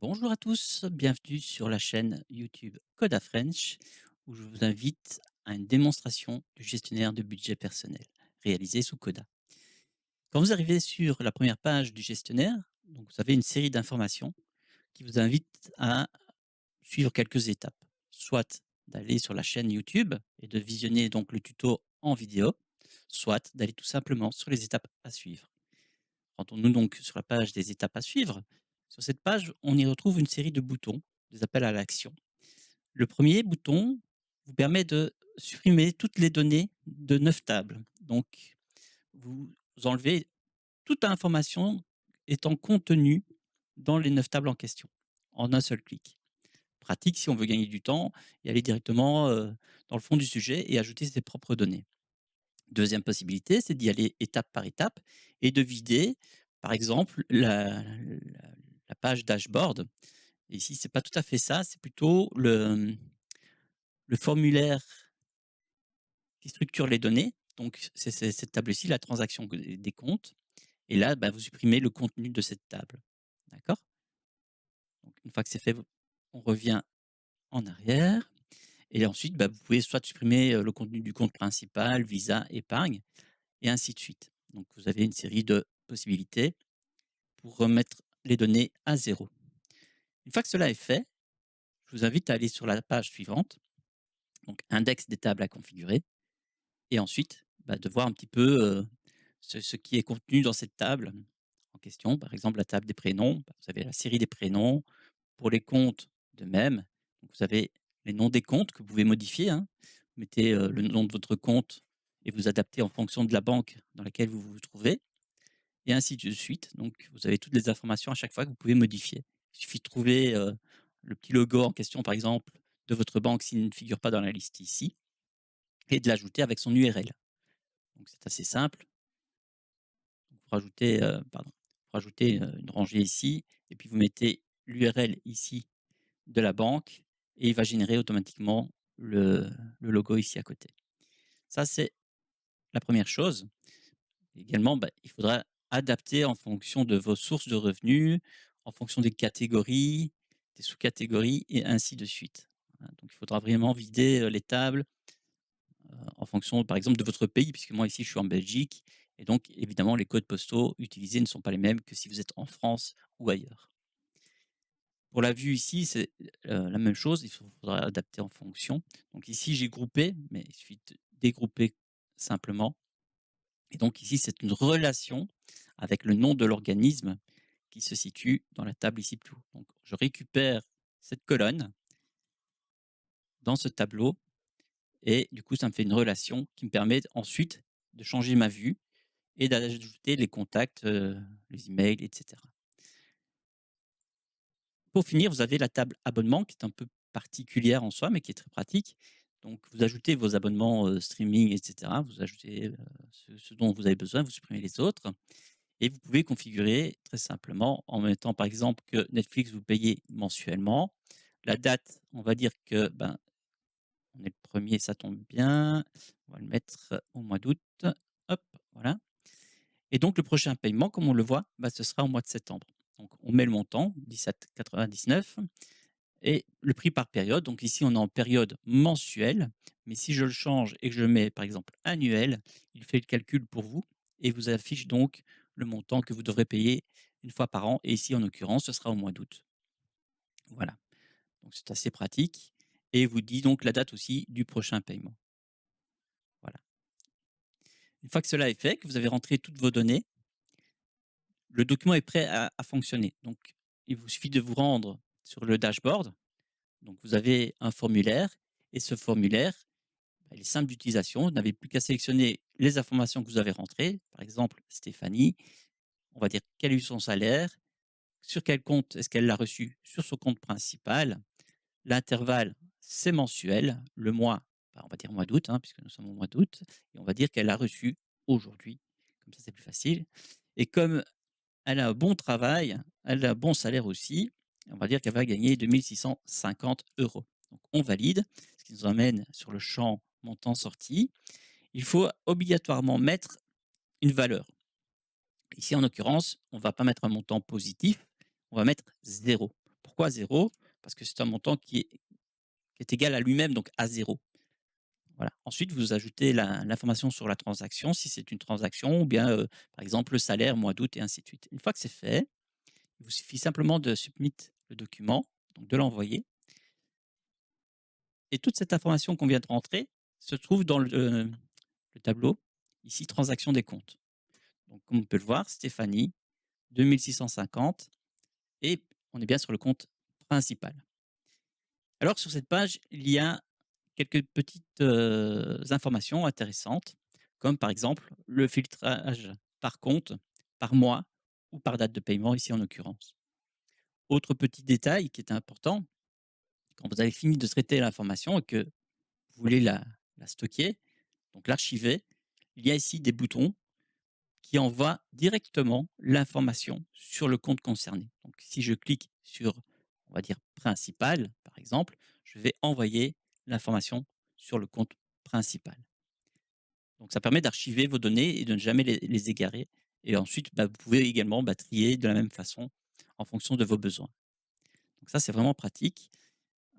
Bonjour à tous, bienvenue sur la chaîne YouTube Coda French, où je vous invite à une démonstration du gestionnaire de budget personnel, réalisé sous Coda. Quand vous arrivez sur la première page du gestionnaire, donc vous avez une série d'informations qui vous invitent à suivre quelques étapes, soit d'aller sur la chaîne YouTube et de visionner donc le tuto en vidéo, soit d'aller tout simplement sur les étapes à suivre. Rendons-nous donc sur la page des étapes à suivre. Sur cette page, on y retrouve une série de boutons, des appels à l'action. Le premier bouton vous permet de supprimer toutes les données de 9 tables. Donc, vous enlevez toute information étant contenue dans les 9 tables en question, en un seul clic. Pratique si on veut gagner du temps et aller directement dans le fond du sujet et ajouter ses propres données. Deuxième possibilité, c'est d'y aller étape par étape et de vider, par exemple, la page dashboard. Et ici, c'est pas tout à fait ça, c'est plutôt le formulaire qui structure les données. Donc, c'est cette table-ci, la transaction des comptes. Et là, bah, vous supprimez le contenu de cette table. D'accord. Donc, une fois que c'est fait, on revient en arrière. Et ensuite, bah, vous pouvez soit supprimer le contenu du compte principal, Visa, épargne, et ainsi de suite. Donc, vous avez une série de possibilités pour remettre les données à zéro. Une fois que cela est fait, je vous invite à aller sur la page suivante, donc index des tables à configurer, et ensuite bah, de voir un petit peu ce qui est contenu dans cette table en question. Par exemple, la table des prénoms, bah, vous avez la série des prénoms. Pour les comptes, de même, donc vous avez les noms des comptes que vous pouvez modifier, hein. Vous mettez le nom de votre compte et vous adaptez en fonction de la banque dans laquelle vous vous trouvez. Et ainsi de suite. Donc, vous avez toutes les informations à chaque fois que vous pouvez modifier. Il suffit de trouver le petit logo en question, par exemple, de votre banque s'il ne figure pas dans la liste ici, et de l'ajouter avec son URL. Donc, c'est assez simple. Vous rajoutez, une rangée ici, et puis vous mettez l'URL ici de la banque, et il va générer automatiquement le logo ici à côté. Ça, c'est la première chose. Également, bah, il faudra adapter en fonction de vos sources de revenus, en fonction des catégories, des sous-catégories et ainsi de suite. Voilà, donc il faudra vraiment vider, les tables, en fonction, par exemple, de votre pays, puisque moi ici je suis en Belgique et donc évidemment les codes postaux utilisés ne sont pas les mêmes que si vous êtes en France ou ailleurs. Pour la vue ici, c'est, la même chose, faudra adapter en fonction. Donc ici j'ai groupé, mais il suffit de dégrouper simplement. Et donc ici, c'est une relation avec le nom de l'organisme qui se situe dans la table ici plus haut. Donc je récupère cette colonne dans ce tableau et du coup, ça me fait une relation qui me permet ensuite de changer ma vue et d'ajouter les contacts, les emails, et cetera. Pour finir, vous avez la table abonnement qui est un peu particulière en soi, mais qui est très pratique. Donc vous ajoutez vos abonnements, streaming, et cetera. Vous ajoutez, ce dont vous avez besoin, vous supprimez les autres. Et vous pouvez configurer très simplement en mettant par exemple que Netflix vous payez mensuellement. La date, on va dire que ben, on est le premier, ça tombe bien. On va le mettre au mois d'août. Hop, voilà. Et donc le prochain paiement, comme on le voit, bah, ce sera au mois de septembre. Donc on met le montant, 17,99, et le prix par période. Donc ici, on est en période mensuelle, mais si je le change et que je mets par exemple annuel, il fait le calcul pour vous et vous affiche donc le montant que vous devrez payer une fois par an. Et ici, en l'occurrence, ce sera au mois d'août. Voilà. Donc c'est assez pratique et vous dit donc la date aussi du prochain paiement. Voilà. Une fois que cela est fait, que vous avez rentré toutes vos données, le document est prêt à fonctionner. Donc il vous suffit de vous rendre sur le dashboard. Donc vous avez un formulaire et ce formulaire, il est simple d'utilisation. Vous n'avez plus qu'à sélectionner les informations que vous avez rentrées. Par exemple, Stéphanie, on va dire quel est son salaire, sur quel compte est-ce qu'elle l'a reçu sur son compte principal. L'intervalle, c'est mensuel. Le mois, bah, on va dire mois d'août, hein, puisque nous sommes au mois d'août. Et on va dire qu'elle a reçu aujourd'hui. Comme ça, c'est plus facile. Et comme elle a un bon travail, elle a un bon salaire aussi, on va dire qu'elle va gagner 2 650 €. Donc on valide, ce qui nous emmène sur le champ montant sorti. Il faut obligatoirement mettre une valeur. Ici, en l'occurrence, on ne va pas mettre un montant positif, on va mettre zéro Pourquoi à 0? Parce que c'est un montant qui est égal à lui-même, donc à 0. Voilà. Ensuite, vous ajoutez l'information sur la transaction, si c'est une transaction, ou bien, par exemple, le salaire, mois d'août, et ainsi de suite. Une fois que c'est fait, il vous suffit simplement de submit le document, donc de l'envoyer, et toute cette information qu'on vient de rentrer se trouve dans le tableau, ici, transaction des comptes. Donc, comme on peut le voir, Stéphanie, 2 650, et on est bien sur le compte principal. Alors, sur cette page, il y a quelques petites informations intéressantes, comme par exemple le filtrage par compte, par mois ou par date de paiement, ici en l'occurrence. Autre petit détail qui est important, quand vous avez fini de traiter l'information et que vous voulez la stocker, donc l'archiver, il y a ici des boutons qui envoient directement l'information sur le compte concerné. Donc si je clique sur, on va dire, principal, par exemple, je vais envoyer l'information sur le compte principal. Donc ça permet d'archiver vos données et de ne jamais les égarer. Et ensuite, vous pouvez également trier de la même façon en fonction de vos besoins. Donc ça, c'est vraiment pratique.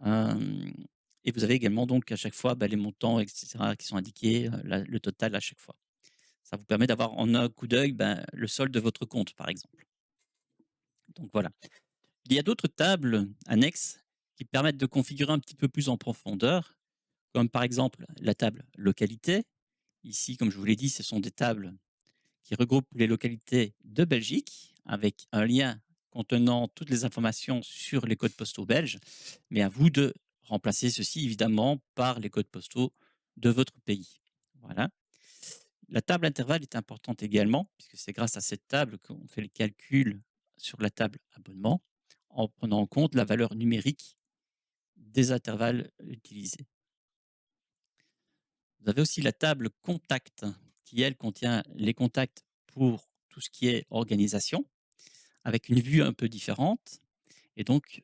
Hem Et vous avez également donc à chaque fois, les montants et cetera qui sont indiqués, le total à chaque fois. Ça vous permet d'avoir en un coup d'œil, le solde de votre compte, par exemple. Donc voilà. Il y a d'autres tables annexes qui permettent de configurer un petit peu plus en profondeur, comme par exemple la table localité. Ici, comme je vous l'ai dit, ce sont des tables qui regroupe les localités de Belgique avec un lien contenant toutes les informations sur les codes postaux belges, mais à vous de remplacer ceci évidemment par les codes postaux de votre pays. Voilà. La table intervalle est importante également, puisque c'est grâce à cette table qu'on fait les calculs sur la table abonnement, en prenant en compte la valeur numérique des intervalles utilisés. Vous avez aussi la table contact, qui elle contient les contacts pour tout ce qui est organisation, avec une vue un peu différente. Et donc,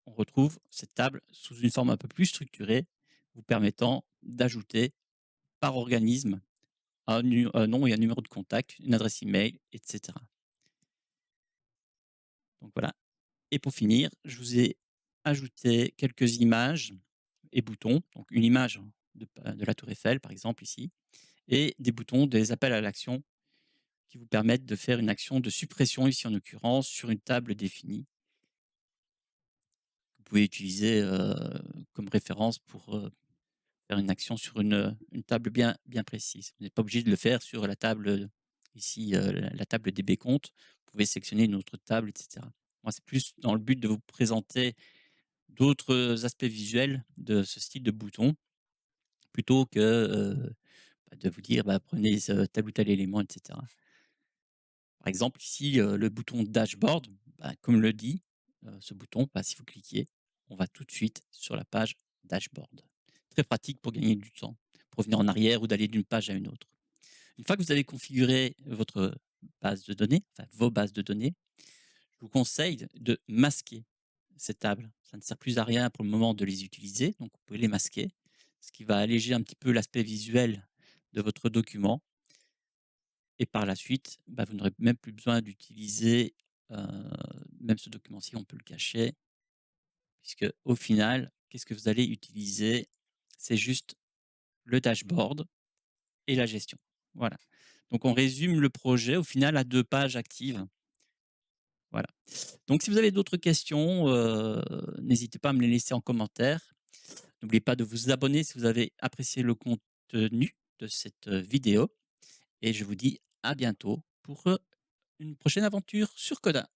on retrouve cette table sous une forme un peu plus structurée, vous permettant d'ajouter par organisme un nom et un numéro de contact, une adresse email, etc. Donc voilà. Et pour finir, je vous ai ajouté quelques images et boutons. Donc une image de la Tour Eiffel, par exemple, ici, et des boutons, des appels à l'action qui vous permettent de faire une action de suppression, ici en l'occurrence, sur une table définie. Vous pouvez utiliser comme référence pour faire une action sur une table bien précise. Vous n'êtes pas obligé de le faire sur la table ici, la table des comptes. Vous pouvez sélectionner une autre table, etc. Moi, c'est plus dans le but de vous présenter d'autres aspects visuels de ce style de bouton, plutôt que de vous dire prenez tel ou tel élément, etc. Par exemple, ici, le bouton dashboard, comme le dit, ce bouton, si vous cliquez, on va tout de suite sur la page dashboard. Très pratique pour gagner du temps, pour revenir en arrière ou d'aller d'une page à une autre. Une fois que vous avez configuré votre base de données, enfin vos bases de données, je vous conseille de masquer ces tables. Ça ne sert plus à rien pour le moment de les utiliser, donc vous pouvez les masquer, ce qui va alléger un petit peu l'aspect visuel de votre document. Et par la suite, vous n'aurez même plus besoin d'utiliser, heu, même ce document-ci, on peut le cacher, puisque au final, qu'est-ce que vous allez utiliser? C'est juste le dashboard et la gestion. Voilà. Donc on résume le projet au final à 2 pages actives. Voilà. Donc si vous avez d'autres questions, n'hésitez pas à me les laisser en commentaire. N'oubliez pas de vous abonner si vous avez apprécié le contenu de cette, vidéo, et je vous dis à bientôt pour, une prochaine aventure sur Coda.